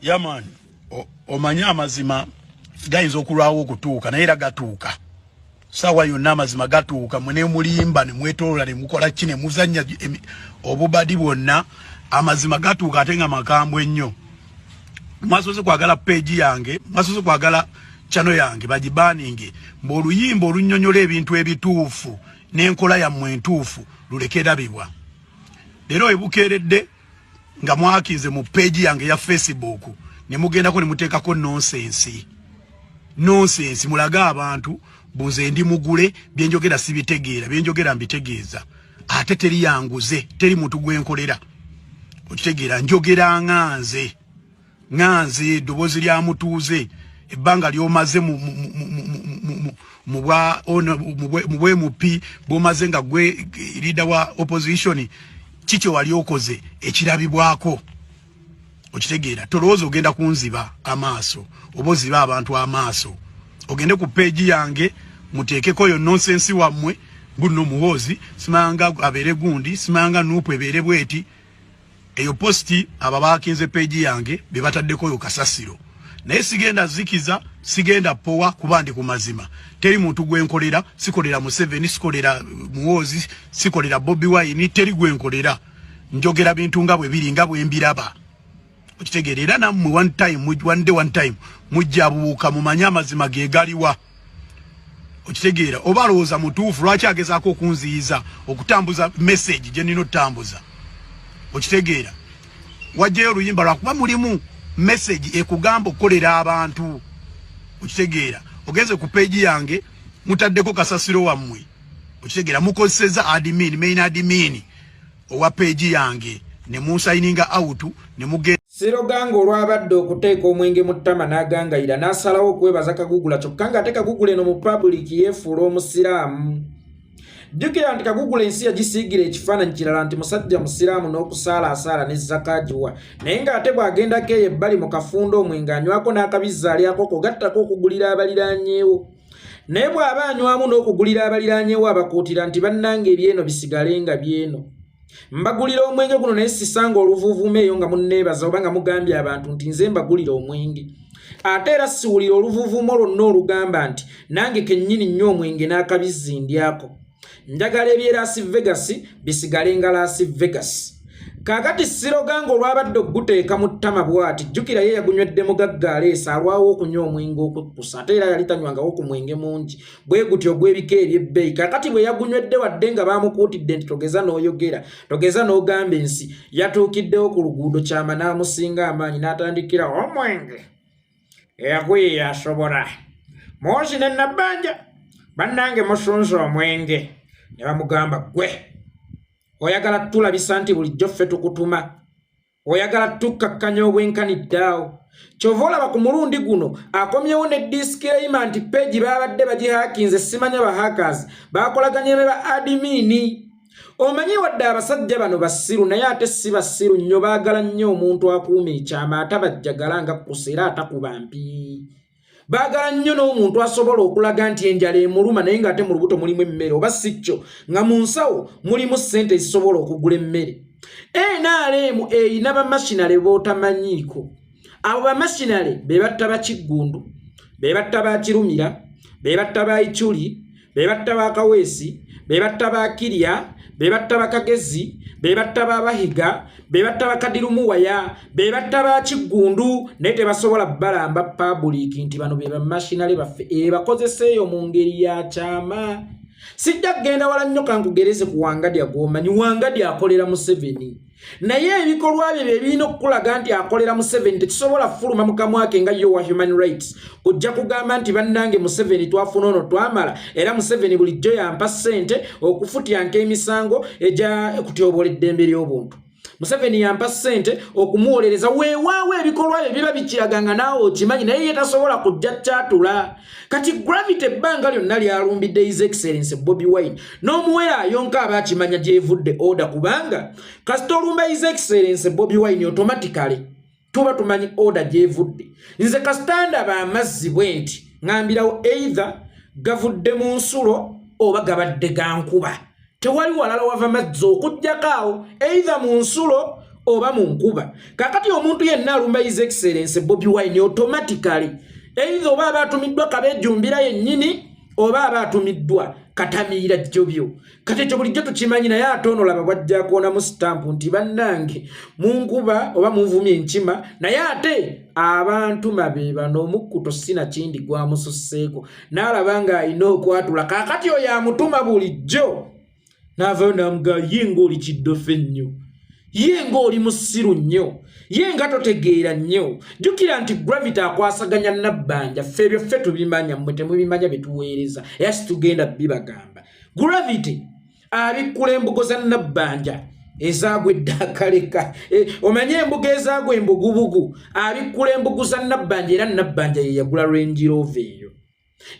Yaman omanya amazima gayinza okulwawo okutuuka naye era gatuuka sawa yonna amazima gatuuka mwene mulimba ne mwetolola ne mukola kine muzanya obubadi bwonna amazima gatuuka ate nga makambwe ennyo mwasoze kwagala page yange mwasoze kwagala channel yange bagibaninge mboluyimba olunyonyola ebintu ebituufu n'enkola yammwe entuufu lulekera bibwa lero ebukeredde nga mwakize mu page yange ya Facebook ne mugenda ko ne muteekako nonsense mulaga abantu buze ndi mugule byenjogera sibitegeera byenjogera mbitegeeza ate teri yanguze teri muntu gwenkolera okitegeera njogera nganze dobozi lya mutuuze ebbanga lyomaze mubwe mupi bomaze nga gwe leader wa opposition chicho wali okoze ekirabibwako okitegeera tolowooza ogenda kunziba amaaso oboziba abantu amaaso ogende ku page yange muteekeko yo nonsense wammwe guno muhozi simanga abere gundi simanga nupu ebere bweti eyo posti ababakinze page yange bebataddeko yo kasasiro naye sigenda zikiza sigenda powa kubandi ku mazima teri muntu gwenkolera sikolera Museveni sikolera muhozi sikolera Bobi Wine teri gwenkolera njogera bintu nga bwe biri nga bwe mbiraba okitegeera nammwe one time mujjabuuka mumanya amazima gegaliwa okitegeera obalooza mutuufu lwaki agezaako okunziyiza okutambuza message gye nina otambuza okitegeera wajjayo oluyimba lwakuba mulimu message ekugamba okukolera abantu okitegeera ogenze ku page yange mutaddeko kasasiro wammwe okitegeera mukozeseza main admin owa page yange ne musayininga out ne muge Siroganga olwabadde okuteeka omwenge mu ttama n'agangayira n'asalawo okwebaza Kagugula kyokka nga ate Kagugula eno mu public yeefuula omusiraamu. Jjukira nti Kagugula ensi yagisiigira ekifaananyi kirala nti musajja musiraamu n'okusaala ne zakagiwa naye ng'ate bw'agendako eyo ebbali mu kafundo omwenge anywako n'akabizza alyako kogattako okugulira abaliraanyeewo naye bw'aba anywamu n'okugulira abaliraanyeewo abakuutira nti bannange ebyeno bisigale nga byeno. Mbagulira omwenge guno naye sisanga oluvuuvuume eyo nga munneebaza oba nga mugambye abantu nti nze mbagulira omwenge ate era siwulira oluvuuvuume lwonna olugamba nti nange kennyini nnyo omwenge n'akabizzi ndyako njagala ebye Las Vegas bisigale nga Las Vegas. Kaakati Siroganga olwabadde okuguteeka mu ttama bw'ati jjukira ye yagunywedde mugagga aleesa alwawo okunywa omwenge okwekkusa ate era yali tanywangawo ku mwenge mungi bwe gutyo gw'ebika eby'ebbeeyi. Kaakati bwe yagunywedde wadde nga baamukuutidde nti togeza n'oyogera togeza n'ogamba ensi yatuukiddewo ku luguudo kyama n'amusinga amaanyi n'atandikira omwenge eyagwe yasobola Moshi ne Nabbanja bannange musunze omwenge ne bamugamba gwe oyagala tulabisa nti bulijjo ffe tukutuma oyagala tukkakkanya obwenkaniddaawo kyova olaba ku mulundi guno akomyewo ne disclaimer nti page baabadde bagihakinze simanya bahackers baakolaganye ne ba admini. Omanyi wadde abasajja bano basiru naye ate si basiru nnyo baagala nnyo omuntu akuuma ekyama atabajjagala nga kuseera atakuba mpi baagala nnyo n'omuntu asobola okulaga nti enjala emuluma naye ng'ate mu lubuto mulimu emmere oba si kyo nga mu nsawo mulimu ssente ezisobola okugula emmere. NRM eyina bamashinale b'otamanyiiko abo bamashinale be batta bakiggundu be batta bakirumira be batta bayicyuli be batta bakaweesi be batta bakirya be batta bakagezi be batta babahiga be batta bakaddirumuwaya be batta bakiggundu naye tebasobola balamba public nti bano be bamashinale baffe bakozeseeyo mu ngeri ya kyama. Sijja kugenda wala nnyo kankugereze ku Wangadya gw'omanyi Wangadya akolera Museveni naye ebikolwa bye birina okukulaga nti akolera Museveni tekisobola fuluma mu kamwa ke nga yo wa human rights kujja kugamba nti bannange Museveni twafuna ono twamala era Museveni bulijjo yampa ssente okufutyanka emisango eja kutyobola eddembe ly'obuntu. Museveni yampa ssente okumuwolereza weewaawo ebikolwa bye biba bikiraganga naawe okimanyi naye ye tasobola kujja kyatula. Kati gravity ebbanga lyonna lyalumbidde His Excellency Bobi Wine n'omuwera ayonka abaakimanya gyevudde order kubanga kasita olumba His Excellency Bobi Wine automatically tuba tumanyi order gyevudde. Nze kasita ndaba amazzi bwe nti ngambirawo either gavudde mu nsulo oba gabadde gankuba tewali walala wava mazzi okujjakaawo either mu nsulo oba mu nkuba. Kakati omuntu yenna alumba His Excellency Bobi Wine automatically either oba abatumiddwa Kabejumbira yennyini oba abatumiddwa Katamiira Jjobyo. Kati ekyo bulijjo tukimanyi naye ate ono laba bwajja kuona mu stamp nti bannange mu nkuba oba munvumye enkima naye ate abantu mabeeba n'omukkuto sina kindi gwamususseeko n'alaba nga alina okwatula. Kaakati oyo amutuma bulijjo n'avaayo n'amugaa ye ng'oli kiddofe nnyo, ye ng'oli musiru nnyo, ye nga totegeera nnyo. Jjukira nti Gravity akwasaganya Nabbanja ffe byaffe tubimanya mmwe temubimanya bye tuweereza era situgenda bibagamba. Gravity abikkula embugo za Nabbanja ezaagwa eddakaleka omanye embugo ezaagwa embugubugu abikkula embugo za Nabbanja era Nabbanja ye yagula Range Rover eyo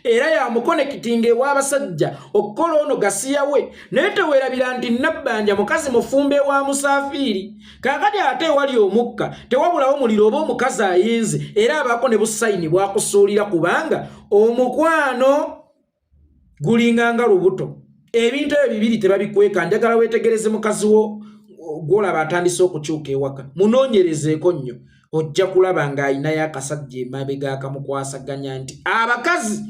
era yamukonekitinga ew'abasajja okukola ono gasiya we naye teweerabira nti Nabbanja mukazi mufumbe wa Musafiri. Kaakati ate ewali omukka tewabulawo muliro oba omukazi ayenze era abaako ne busayini bwakusuulira kubanga omukwano gulinganga lubuto. Ebintu ebyo bibiri tebabikweka. Njagala weetegereze mukazi wo gw'olaba atandise okukyuka ewaka munoonyerezeeko nnyo ojja kulaba ng'ayinayo akasajja emabega akamukwasaganya nti abakazi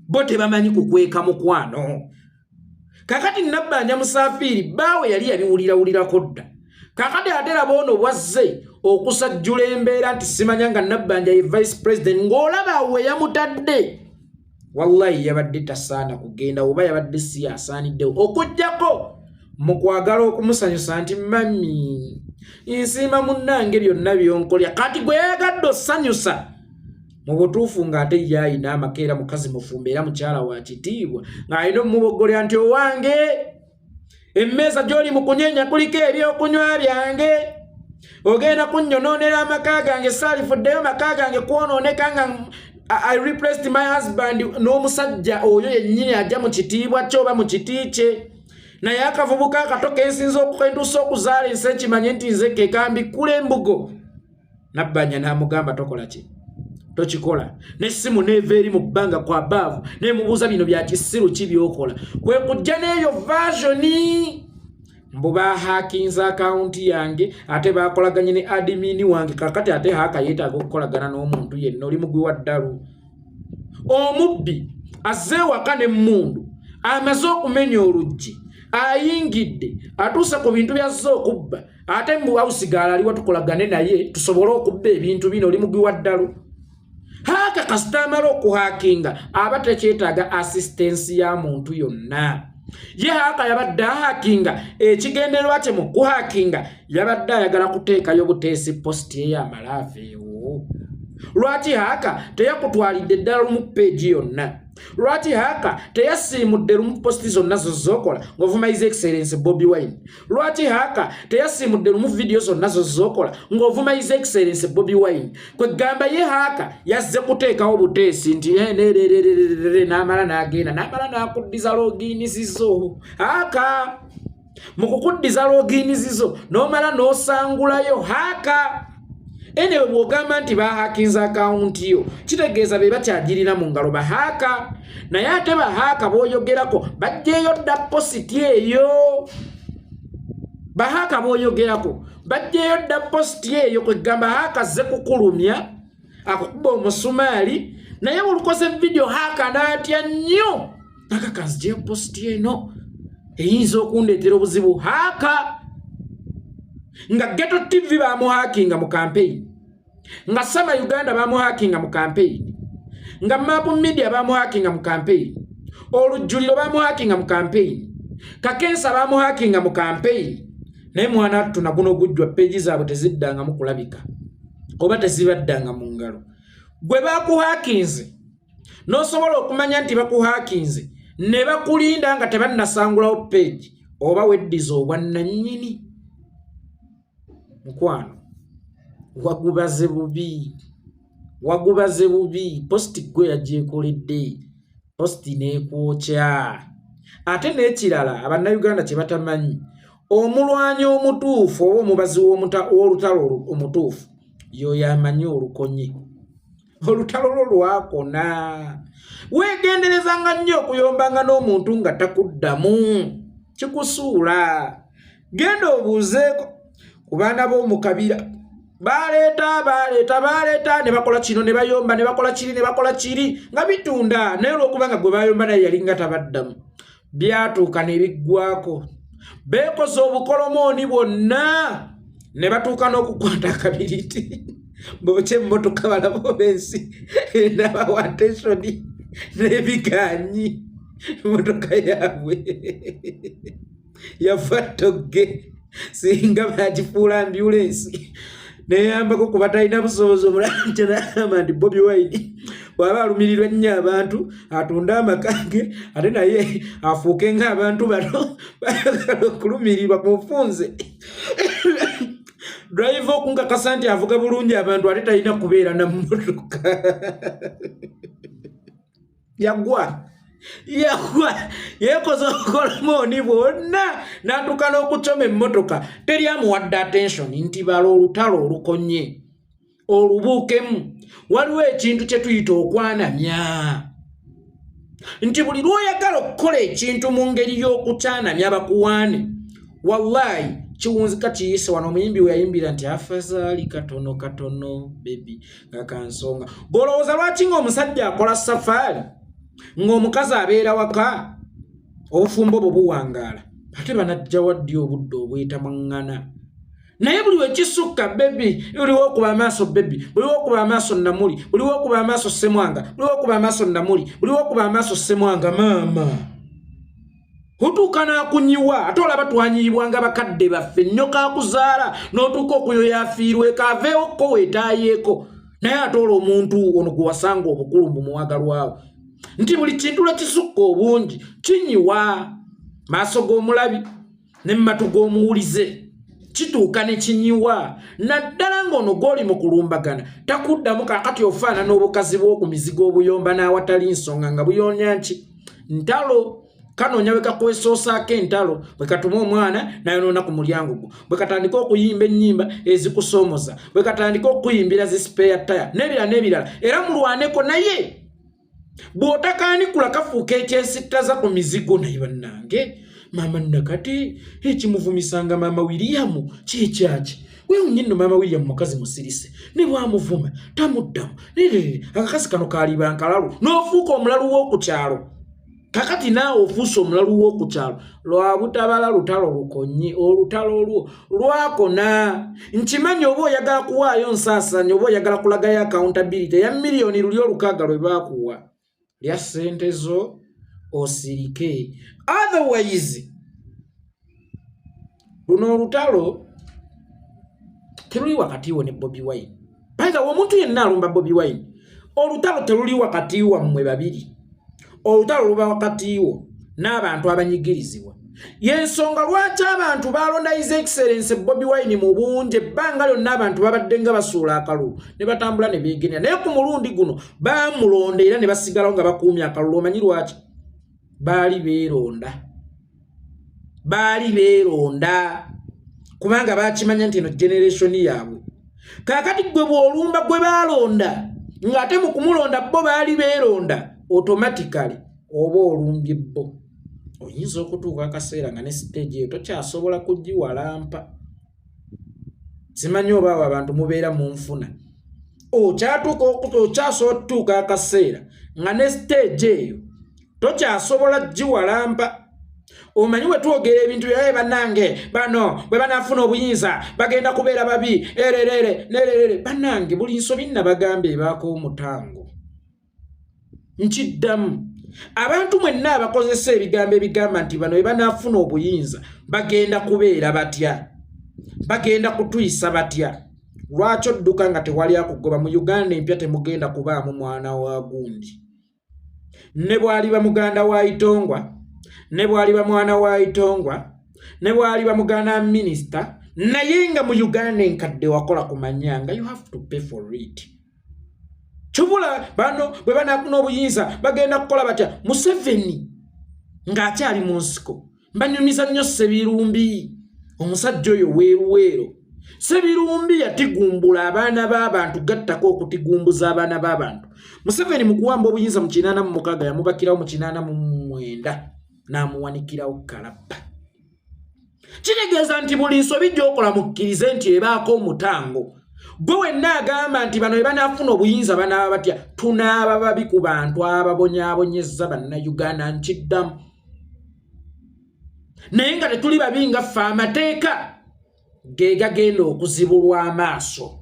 bo tebamanyi kukweka mukwano. Kakati Nabbanja Musafiri baawe yali yabiwulirawulirako dda. Kakati ate laba ono bwazze okusajjula embeera nti simanya nga Nabbanja ye vice president ng'olaba we yamutadde. Wallahi yabadde tasaana kugenda oba yabadde si asaaniddewo okujjako mu kwagala okumusanyusa nti mami nsiima munnange byonna byonkolya kati gwe yayagadde osanyusa mu butuufu ng'ate ye ayina amakeera mukazi mufumbe era mukyala wa kitiibwa ng'alina omubogolera nti owange emmeeza gy'oli mu kunyeenya kuliko ebyokunywa byange ogenda kunnyonoonera amaka gange saalifuddeyo maka gange kwonooneka nga I replaced my husband n'omusajja oyo yennyini ajja mu kitiibwa kye oba mu kiti kye naye akavubuka akato kensinza okukentuusa okuzaala ensi ekimanye nti nze kekambikkula embugo. Nabbanja n'amugamba tokola ki tokikola n'essimu neeva eri mu bbanga kwa baavu nemubuuza bino bya kisiru ki byokola kwe kujja n'eyo vasioni mbu bahakinze akawunti yange ate bakolaganye ne adimini wange. Kakati ate haaka yeetaaga okukolagana n'omuntu yenna oli mugwi wa ddalu. Omubbi azze ewaka n'emmundu amaze okumenya oluggi ayingidde atuuse ku bintu byazze okubba ate mbu awusigaala aliwo tukolagane naye tusobole okubba ebintu bino oli mugwi wa ddalu. Haaka kasita amala okuhakinga aba tekyetaaga assistance ya muntu yonna. Ye haaka yabadde ahakinga ekigendererwa kye mu kuhakinga yabadde ayagala kuteekayo buteesi positi ey'amalaaveewo. Lwaki haaka teyakutwalidde ddala lumu peegi yonna? Lwaki haaka teyasiimudde lumu positi zonna zozookola ng'ovuma His Excellency Bobi Wine? Lwaki haaka teyasiimudde lumu vidiyo zonna zozookola ng'ovuma His Excellency Bobi Wine? Kwe gamba ye haaka yazze kuteekawo buteesi nti n'amala n'agenda n'amala n'akuddiza logiinizizo. Haaka mu kukuddiza logiinizizo n'omala n'osangulayo haaka. Enewe bw'ogamba nti bahakinze akawunti yo kitegeeza be bakyagirina mu ngalo bahaaka naye ate bahaaka b'oyogerako bajjeeyo dda positi eyo. Bahaaka b'oyogerako bajjeeyo dda positi eyo kwe gamba haaka azze kukulumya akukuba omusumaali naye bulukoze vidiyo haaka n'atya nnyo akakanzijeyo positi eno eyinza okundeetera obuzibu. Haaka nga Ghetto TV bamuhakinga mu campaign, nga Sama Uganda bamuhakinga mu campaign, nga Mapu Media bamuhakinga mu campaign, Olujuliro bamuhakinga mu campaign, Kakensa bamuhakinga mu campaign. Naye mwana tuna guno gujjwa peji zaabwe teziddanga mu kulabika oba tezibaddanga mu ngalo. Gwe bakuhakinze n'osobola okumanya nti bakuhakinze ne bakulinda nga tebannasangulawo peji oba weddiza obwannannyini. Mukwano wagubaze bubi posti gwe yagyekoledde posti neekwokya. Ate n'ekirala abannayuganda kye batamanyi omulwanyi omutuufu oba omubazi w'olutalo omutuufu yoyo amanyi olukonye. Olutalo lwo lwakona. Weegenderezanga nnyo okuyombanga n'omuntu nga takuddamu kikusuula. Genda obuuzeeko ku baana b'omukabira baleeta ne bakola kino ne bayomba ne bakola kiri nga bitunda naye olw'okuba nga gwe bayomba naye yali nga tabaddamu byatuuka ne biggwako beekoze obukolomooni bwonna ne batuuka n'okukwata akabiriti bokye emmotoka balaba obensi nabawa attensioni n'ebiganyi emmotoka yaabwe yafa togge singa bagifuula ambulensi neyambako kuba talina busobozi omulanje n'agamba nti Bobi Wine bw'aba alumirirwa ennyo abantu atunde amakange ate naye afuuke ng'abantu bano bayagala okulumirirwa ku nfunze drive okunkakasa nti avuga bulungi abantu ate talina kubeera na mmotoka yagwa yekoze obukolomooni bwonna n'atuuka n'okucoma emmotoka teryamuwadde attention nti bala olutalo olukonye olubuukemu waliwo ekintu kye tuyita okwanamya nti buli lw'oyagala okukola ekintu mu ngeri y'okukyanamya bakuwaane wallahi kiwunzika kiyise wano omuyimbi we yayimbira nti afazaali katono bebi ngakansonga golowooza lwaki ng'omusajja akola safaari ng'omukazi abeera waka obufumbo bwo buwangaala ate banajja waddi obudde obwetamwaŋŋana naye buli wekisukka bebi buliwo okuba amaaso bebi buliwo okuba amaaso namuli buliwo okuba amaaso semwanga buliwo okuba amaaso namuli buliwo okuba amaaso semwanga maama otuuka n'akunyiwa ate olaba twanyiyibwanga bakadde baffe nnyoka akuzaala n'otuuka okuyoya afiirweko aveewokko weetaayeeko naye ate olwo omuntu ono gwe wasanga obukulu mu muwagalwawo nti buli kintu lwekisukka obungi kinyiwa maaso g'omulabi ne mmatu g'omuwulize kituuka ne kinyiwa naddala ng'ono gw'oli mu kulumbagana takuddamu kaakati ofaana n'obukazi bw'oku mizigo obuyomba n'awatali nsonga nga buyonya nki ntalo kanoonya bwe kakwesoosaako entalo bwe katuma omwana nayonoona ku mulyango gwo bwe katandika okuyimba ennyimba ezikusoomoza bwe katandika okuyimbira zisipeya taya n'ebirala era mulwaneko naye bw'otakaanikula kafuuka ekyesittaza ku mizigo naye bannange maama nakati ekimuvumisanga maama William kyekyaki weewunye nno maama William mukazi musirise ne bwamuvuma tamuddamu akakasi kano kaaliba nkalalu n'ofuuka omulalu w'oku kyalo kakati naawe ofuuse omulalu w'oku kyalo lwa butabala lutalo lukonye olutalo olwo lwakona nkimanyi oba oyagala kuwaayo nsaasaanya oba oyagala kulagayo accountability ya miliyoni luli olukaaga lwe baakuwa lya ssente zo osirike otherwise luno olutalo teruli wakati wo ne Bobi Wine paiga omuntu yenna alumba Bobi Wine olutalo teruli wakati wammwe babiri olutalo luba wakati wo n'abantu abanyigirizibwa yensonga lwaki abantu balonda His Excellency Bobi Wine mu bungi ebbanga lyonna abantu babadde nga basuula akalulu ne batambula ne beegenera naye ku mulundi guno baamulonda era ne basigalawo nga bakuumya akalulu omanyi lwaki baali beeronda kubanga baakimanya nti eno generation yaabwe kaakati gwe bw'olumba gwe baalonda ng'ate mu kumulonda bo baali beeronda automatically oba olumbye bo oyinza okutuuka akaseera nga ne stage eyo tokyasobola kugiwalampa simanyi oba abo abantu mubeera mu nfuna okyasobola okutuuka akaseera nga ne stage eyo tokyasobola giwalampa omanyi we twogera ebintu byaye bannange bano bwe banafuna obuyinza bagenda kubeera babi nerere bannange buli nsobi nabagamba ebaako omutango nkiddamu abantu mwenna abakozesa ebigambo ebigamba nti bano bwe banafuna obuyinza bagenda kubeera batya bagenda kutuyisa batya lwaki odduka nga tewali akugoba mu Uganda empya temugenda kubaamu mwana wa gundi ne bwaliba muganda wa Itongwa ne bwaliba mwana wa Itongwa ne bwaliba muganda minister naye nga mu Uganda enkadde wakola kumanyanga you have to pay for it chubula bano bwe banafuna obuyinza bagenda kukola batya Musafiri ng'akyali mu nsiko mbanyumiza nnyo Sebirumbi omusajja oyo weeruweero Sebirumbi yatigumbula abaana b'abantu gattako okutigumbuza abaana b'abantu Musafiri mu kuwamba obuyinza mu 86 yamubakirawo mu 89 n'amuwanikirawo kalabba Kitegeeza nti buli nsobi gy'okola mukkirize nti ebaako omutango. Gwe wenna agamba nti bano banafuna obuyinza banaaba batya, tunaaba babi ku bantu ababonyaabonyezza bannayuganda nkiddamu. Naye nga tetuli babi nga ffe amateeka ge gagenda okuzibulwa amaaso.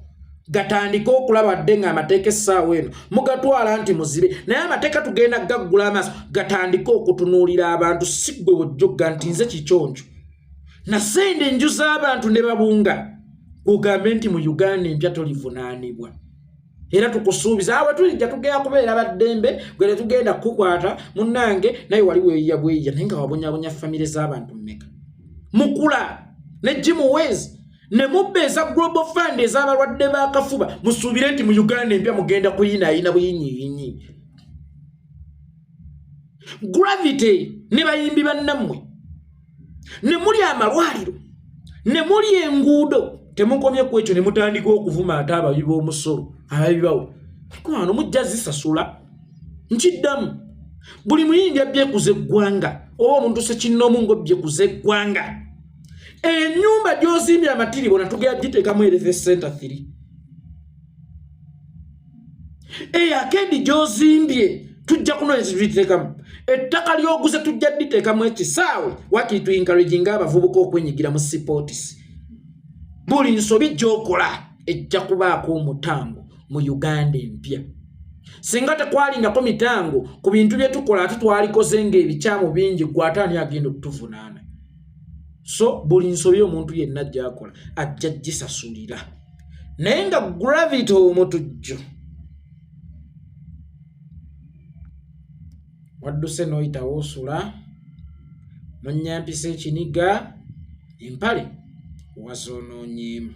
Gatandika okulaba dde nga amateeka essaawa eno mugatwala nti muzibe, naye amateeka tugenda gaggula amaaso gatandika okutunuulira abantu, si ggwe wojjogga nti nze kikyonjo nasende enju z'abantu ne babunga. Kugambe nti mu Uganda empya tolivunaanibwa. Era tukusuubiza awe tulijja tugenda kubeera baddembe, gwe tugenda kukwata munnange naye wali weeya bweya, naye nga wabonyabonya famire z'abantu mmeka. Mukula ne Jim Wezi ne mubbeeza Global Fund ez'abalwadde b'akafuba, musuubire nti mu Uganda empya mugenda kuyinaayina buyinyiiyinyi. Gravity ne bayimbi bannammwe, ne muli amalwaliro, ne muli enguudo, temukomye ku ekyo ne mutandika okuvuma ate ababi b'omusolo ababibawo. Omukwano mujja zisasula. Nkiddamu, buli muyimbi abyekuza eggwanga oba omuntu sekinnoomu ng'obyekuza eggwanga. Ennyumba gy'ozimbye amatiri bona tugenda giteekamu Health Center 3. Akeedi gy'ozimbye tujja kunoonyeza tugiteekamu. Ettaka ly'oguze tujja diteekamu ekisaawe wakiri tu encouraging abavubuka okwenyigira mu sports. Buli nsobi gy'okola ejja kubaako omutango mu Uganda empya. Singa tekwalingako mitango ku bintu bye tukola ate twalikoze ng'ebikyamu bingi, gwe ate ani agenda okutuvunaana. So buli nsobi omuntu yenna gy'akola ajja gisasulira. Naye nga gravity omutujjo wadduse n'oyitawo osula, munyampisa ekiniga, empale wazoonoonyeemu.